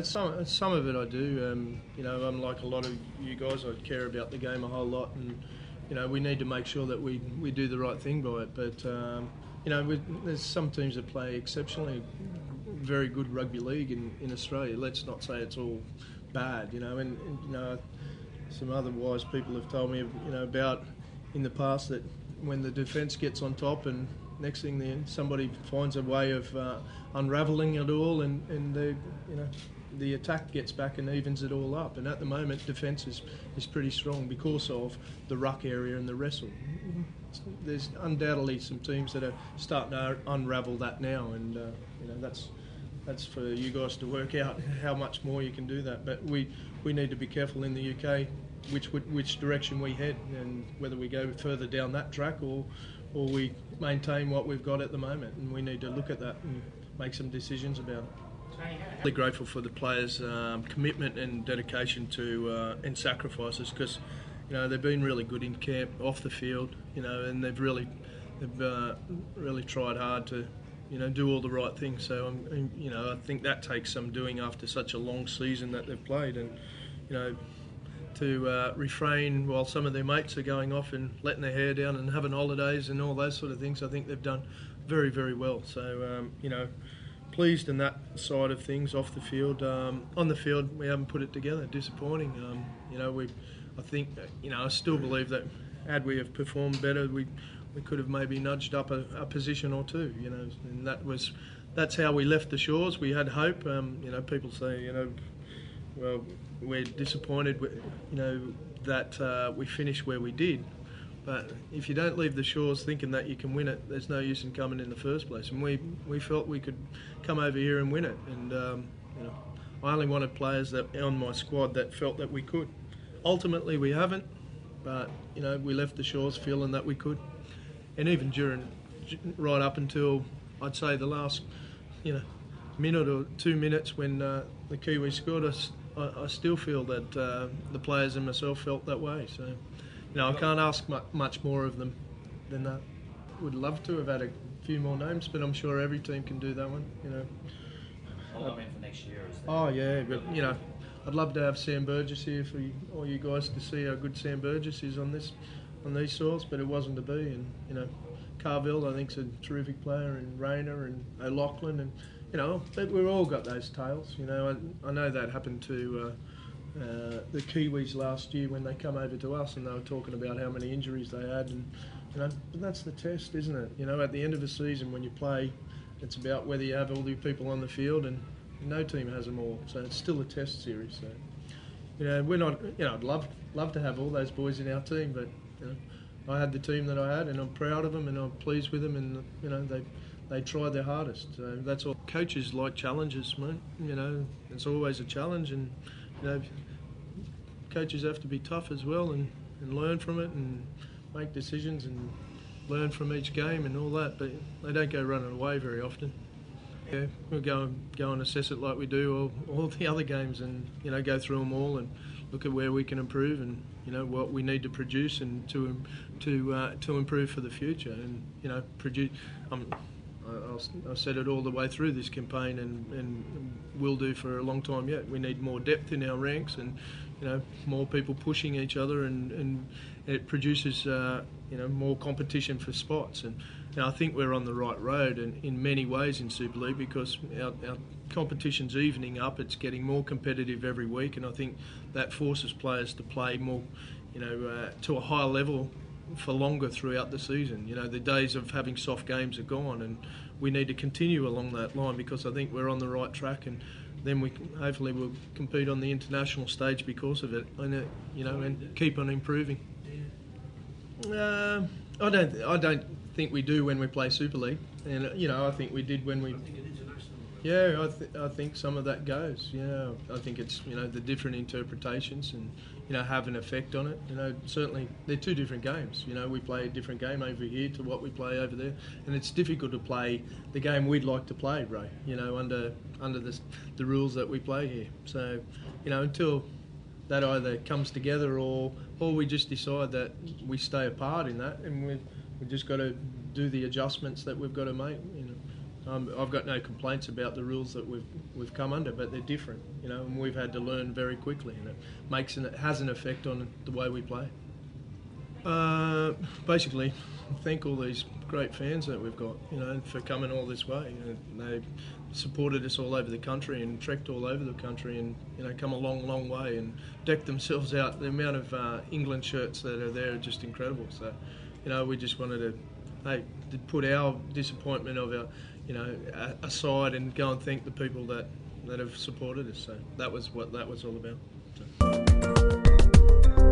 some of it I do. Unlike a lot of you guys, I care about the game a whole lot, and we need to make sure that we do the right thing by it. But there's some teams that play exceptionally very good rugby league in Australia. Let's not say it's all bad, and some other wise people have told me, about in the past that when the defence gets on top and next thing somebody finds a way of unravelling it all and the attack gets back and evens it all up. And at the moment, defence is pretty strong because of the ruck area and the wrestle. There's undoubtedly some teams that are starting to unravel that now, and that's for you guys to work out how much more you can do that. But we need to be careful in the UK which direction we head, and whether we go further down that track or we maintain what we've got at the moment. And we need to look at that and make some decisions about it. Really grateful for the players' commitment and dedication to and sacrifices, because they've been really good in camp, off the field, and they've really tried hard to do all the right things. So I think that takes some doing after such a long season that they've played, and to refrain while some of their mates are going off and letting their hair down and having holidays and all those sort of things. I think they've done very, very well. So pleased in that side of things off the field. On the field, we haven't put it together. Disappointing. I still believe that had we have performed better, we could have maybe nudged up a position or two. And that's how we left the Shores. We had hope. People say, well, we're disappointed, that we finished where we did. But if you don't leave the Shores thinking that you can win it, there's no use in coming in the first place. And we felt we could come over here and win it. And I only wanted players that on my squad that felt that we could. Ultimately, we haven't. But we left the Shores feeling that we could. And even right up until I'd say the last minute or 2 minutes when the Kiwis scored us, I still feel that the players and myself felt that way. So, I can't ask much more of them than that. Would love to have had a few more names, but I'm sure every team can do that one. All I mean for next year is that. Oh yeah, but I'd love to have Sam Burgess here for all you guys to see how good Sam Burgess is on these soils, but it wasn't to be. And Carville, I think, is a terrific player, and Rayner and O'Loughlin, and but we've all got those tales. I know that happened to the Kiwis last year when they come over to us, and they were talking about how many injuries they had, and but that's the test, isn't it? At the end of the season when you play, it's about whether you have all the people on the field, and no team has them all, so it's still a test series. So we're not. I'd love to have all those boys in our team, but I had the team that I had, and I'm proud of them, and I'm pleased with them, and they tried their hardest. So that's all. Coaches like challenges, mate. It's always a challenge, and coaches have to be tough as well, and learn from it, and make decisions, and learn from each game and all that. But they don't go running away very often. Yeah, we'll go and assess it like we do all the other games, and go through them all and look at where we can improve, and what we need to produce and to improve for the future, and produce. I've said it all the way through this campaign, and will do for a long time yet. We need more depth in our ranks, and more people pushing each other, and it produces more competition for spots. And I think we're on the right road, and in many ways in Super League, because our competition's evening up. It's getting more competitive every week, and I think that forces players to play more, to a higher level for longer throughout the season. The days of having soft games are gone, and we need to continue along that line, because I think we're on the right track, and then hopefully we'll compete on the international stage because of it, and and keep on improving. I don't think we do when we play Super League, and I think we did when we. Yeah, I think some of that goes. I think it's the different interpretations and have an effect on it. Certainly they're two different games. We play a different game over here to what we play over there, and it's difficult to play the game we'd like to play, Ray. Under the rules that we play here. So until that either comes together or we just decide that we stay apart in that, and we've just got to do the adjustments that we've got to make. I've got no complaints about the rules that we've we've come under, but they're different, you know, and we've had to learn very quickly, and it has an effect on the way we play. Basically, thank all these great fans that we've got, you know, for coming all this way. You know, they supported us all over the country and trekked all over the country, and you know, come a long, long way and decked themselves out. The amount of England shirts that are there are just incredible. So, you know, we just wanted to put our disappointment of our, you know, aside and go and thank the people that have supported us. So that was what that was all about. So.